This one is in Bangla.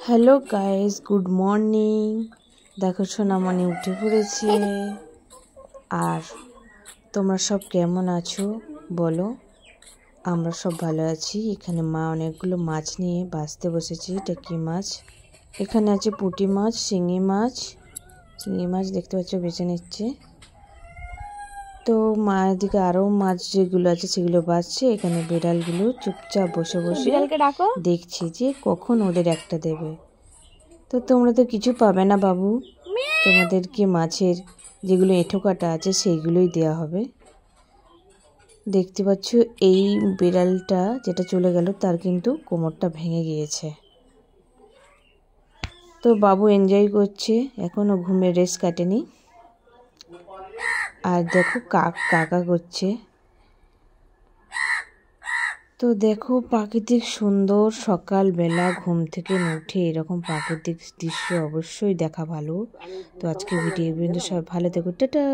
Hello guys, good morning. দেখো সোনামণি উঠে পড়েছে। আর তোমরা সব কেমন আছো বলো? আমরা সব ভালো আছি। এখানে মা অনেকগুলো মাছ নিয়ে বাছতে বসেছে। এটা কি মাছ? এখানে আছে পুঁটি মাছ, শিঙি মাছ। শিঙি মাছ দেখতে পাচ্ছ বেছে নিচ্ছে। তো মায়ের দিকে আরও মাছ যেগুলো আছে সেগুলো বাছছে। এখানে বিড়ালগুলো চুপচাপ বসে বসে দেখছে যে কখন ওদের একটা দেবে। তো তোমরা তো কিছু পাবে না বাবু, তোমাদেরকে মাছের যেগুলো এঁঠো কাটা আছে সেইগুলোই দেওয়া হবে। দেখতে পাচ্ছ এই বিড়ালটা যেটা চলে গেল তার কিন্তু কোমরটা ভেঙে গিয়েছে। তো বাবু এনজয় করছে, এখনও ঘুমের রেস্ট কাটেনি। আর দেখো কাকা করছে। তো দেখো প্রাকৃতিক সুন্দর সকালবেলা ঘুম থেকে উঠে এরকম প্রাকৃতিক দৃশ্য অবশ্যই দেখা ভালো। তো আজকে ভিডিও পর্যন্ত সবাই ভালো থেকো, টাটা।